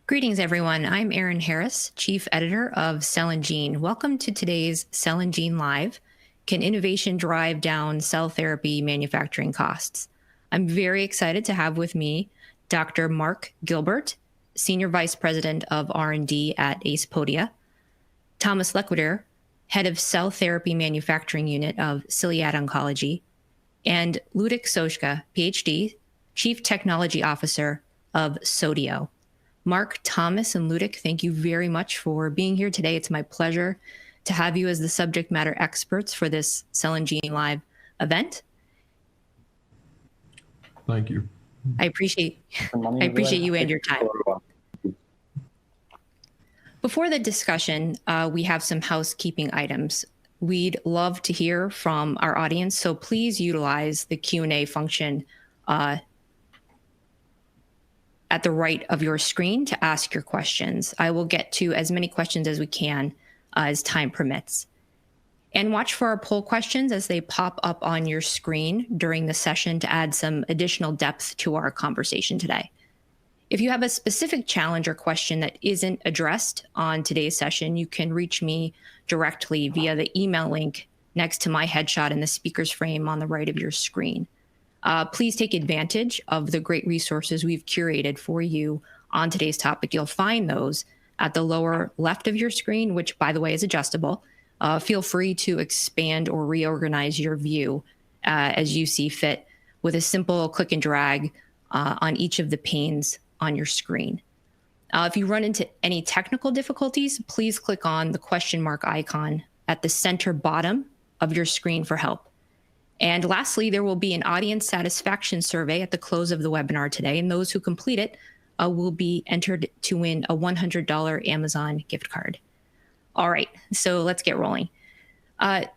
Greetings, everyone. I'm Erin Harris, Chief Editor of Cell and Gene. Welcome to today's Cell and Gene Live. Can innovation drive down cell therapy manufacturing costs? I'm very excited to have with me Dr. Mark Gilbert, Senior Vice President of R&D at Acepodia, Thomas Lequertier, Head of Cell Therapy Manufacturing Unit of Celyad Oncology, and Ludek Sojka, Ph.D., Chief Technology Officer of SOTIO. Mark, Thomas, and Ludek, thank you very much for being here today. It's my pleasure to have you as the subject matter experts for this Cell and Gene Live event. Thank you. I appreciate you and your time. Before the discussion, we have some housekeeping items. We'd love to hear from our audience, so please utilize the Q&A function at the right of your screen to ask your questions. I will get to as many questions as we can as time permits. And watch for our poll questions as they pop up on your screen during the session to add some additional depth to our conversation today. If you have a specific challenge or question that isn't addressed on today's session, you can reach me directly via the email link next to my headshot in the speaker's frame on the right of your screen. Please take advantage of the great resources we've curated for you on today's topic. You'll find those at the lower left of your screen, which, by the way, is adjustable. Feel free to expand or reorganize your view as you see fit with a simple click and drag on each of the panes on your screen. If you run into any technical difficulties, please click on the question mark icon at the center bottom of your screen for help. And lastly, there will be an audience satisfaction survey at the close of the webinar today, and those who complete it will be entered to win a $100 Amazon gift card. All right, so let's get rolling. The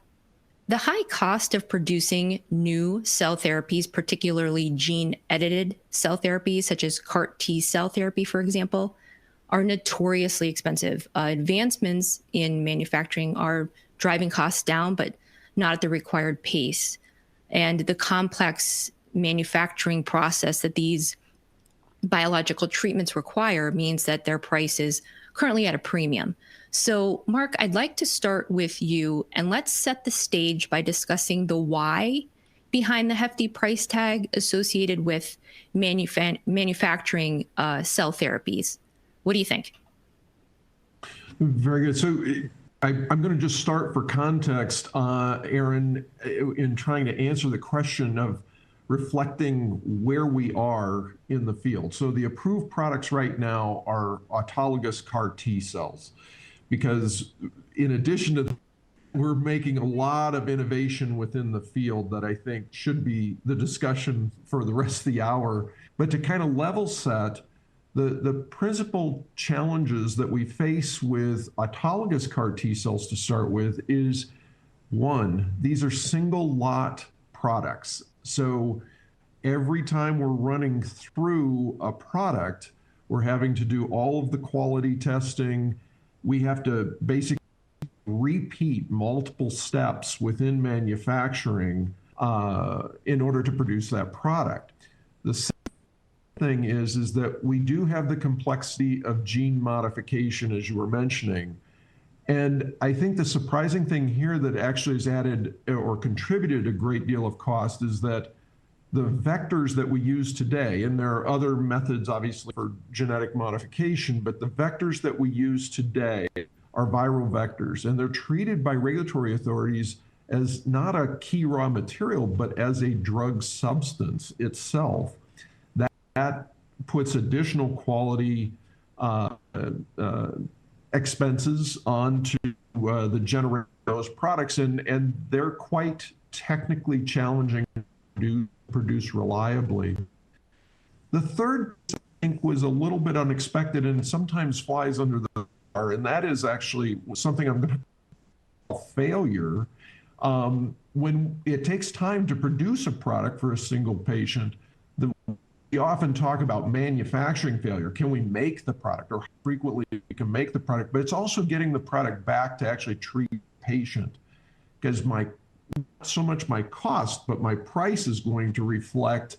high cost of producing new cell therapies, particularly gene-edited cell therapies, such as CAR-T cell therapy, for example, are notoriously expensive. Advancements in manufacturing are driving costs down, but not at the required pace. And the complex manufacturing process that these biological treatments require means that their price is currently at a premium. So, Mark, I'd like to start with you, and let's set the stage by discussing the why behind the hefty price tag associated with manufacturing cell therapies. What do you think? Very good. So I'm going to just start for context, Erin, in trying to answer the question of reflecting where we are in the field. So the approved products right now are autologous CAR-T cells, because in addition to we're making a lot of innovation within the field that I think should be the discussion for the rest of the hour. But to kind of level set, the principal challenges that we face with autologous CAR-T cells to start with is, one, these are single lot products. So every time we're running through a product, we're having to do all of the quality testing. We have to basically repeat multiple steps within manufacturing in order to produce that product. The second thing is that we do have the complexity of gene modification, as you were mentioning. And I think the surprising thing here that actually has added or contributed a great deal of cost is that the vectors that we use today, and there are other methods obviously for genetic modification, but the vectors that we use today are viral vectors, and they're treated by regulatory authorities as not a key raw material, but as a drug substance itself. That puts additional quality expenses onto the generation of those products, and they're quite technically challenging to produce reliably. The third, I think, was a little bit unexpected and sometimes flies under the radar, and that is actually something I'm going to call failure. When it takes time to produce a product for a single patient, we often talk about manufacturing failure. Can we make the product, or how frequently we can make the product? But it's also getting the product back to actually treat the patient, because not so much my cost, but my price is going to reflect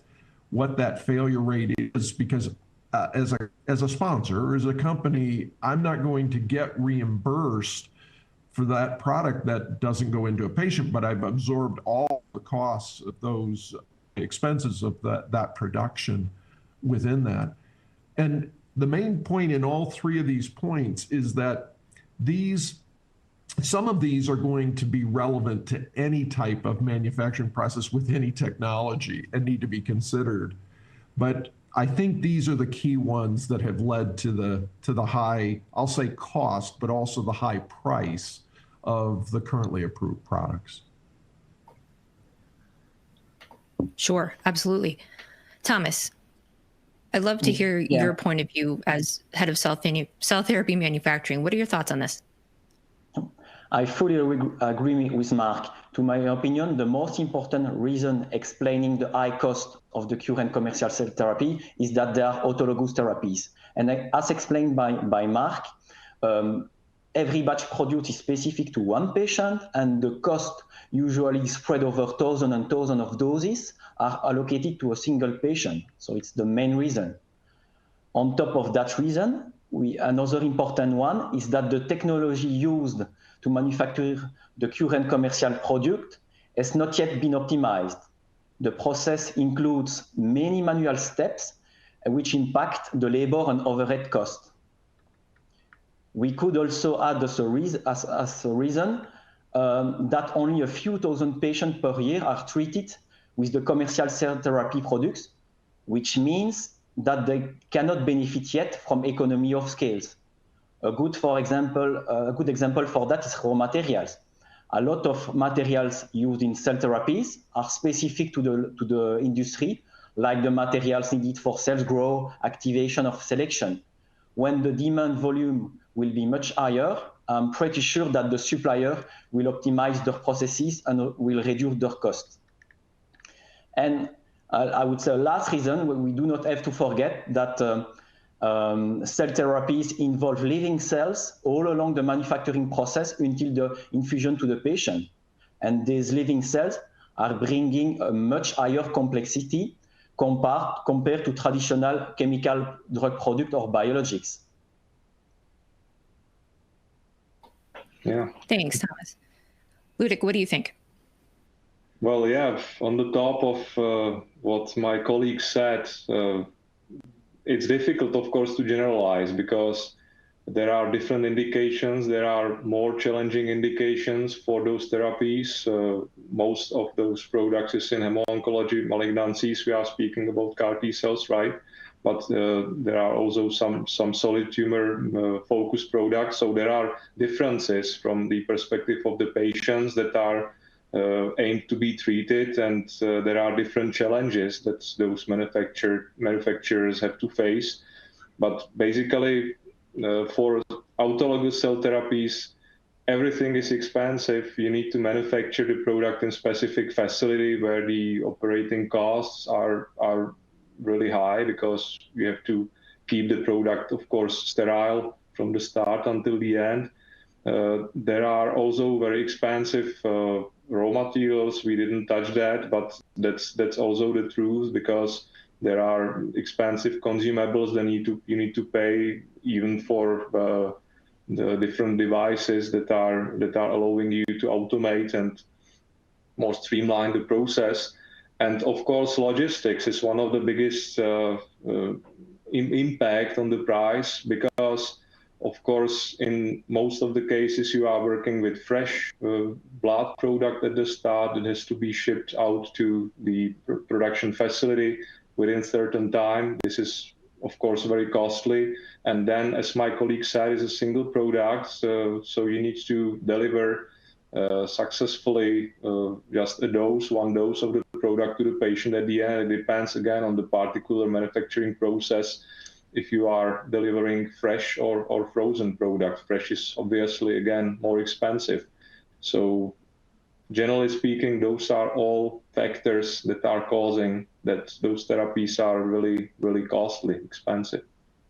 what that failure rate is, because as a sponsor or as a company, I'm not going to get reimbursed for that product that doesn't go into a patient, but I've absorbed all the costs of those expenses of that production within that. And the main point in all three of these points is that some of these are going to be relevant to any type of manufacturing process with any technology and need to be considered. But I think these are the key ones that have led to the high, I'll say cost, but also the high price of the currently approved products. Sure, absolutely. Thomas, I'd love to hear your point of view as head of cell therapy manufacturing. What are your thoughts on this? I fully agree with Mark. To my opinion, the most important reason explaining the high cost of the current commercial cell therapy is that they are autologous therapies. And as explained by Mark, every batch produced is specific to one patient, and the cost usually spread over thousands and thousands of doses are allocated to a single patient. So it's the main reason. On top of that reason, another important one is that the technology used to manufacture the current commercial product has not yet been optimized. The process includes many manual steps which impact the labor and overhead cost. We could also add as a reason that only a few thousand patients per year are treated with the commercial cell therapy products, which means that they cannot benefit yet from economy of scales. A good example for that is raw materials. A lot of materials used in cell therapies are specific to the industry, like the materials needed for cells growth, activation of selection. When the demand volume will be much higher, I'm pretty sure that the supplier will optimize their processes and will reduce their costs. And I would say last reason, we do not have to forget that cell therapies involve living cells all along the manufacturing process until the infusion to the patient. And these living cells are bringing a much higher complexity compared to traditional chemical drug product or biologics. Yeah. Thanks, Thomas. Ludek, what do you think? Well, yeah, on the top of what my colleague said, it's difficult, of course, to generalize because there are different indications. There are more challenging indications for those therapies. Most of those products is in hemo-oncology malignancies. We are speaking about CAR T cells, right? But there are also some solid tumor focused products. So there are differences from the perspective of the patients that are aimed to be treated, and there are different challenges that those manufacturers have to face. But basically, for autologous cell therapies, everything is expensive. You need to manufacture the product in specific facility where the operating costs are really high because you have to keep the product, of course, sterile from the start until the end. There are also very expensive raw materials. We didn't touch that, but that's also the truth because there are expensive consumables that you need to pay even for the different devices that are allowing you to automate and more streamline the process. And of course, logistics is one of the biggest impact on the price because, of course, in most of the cases, you are working with fresh blood product at the start. It has to be shipped out to the production facility within a certain time. This is, of course, very costly. And then, as my colleague said, it's a single product. So you need to deliver successfully just one dose of the product to the patient at the end. It depends, again, on the particular manufacturing process. If you are delivering fresh or frozen product, fresh is obviously, again, more expensive. So generally speaking, those are all factors that are causing that those therapies are really, really costly, expensive.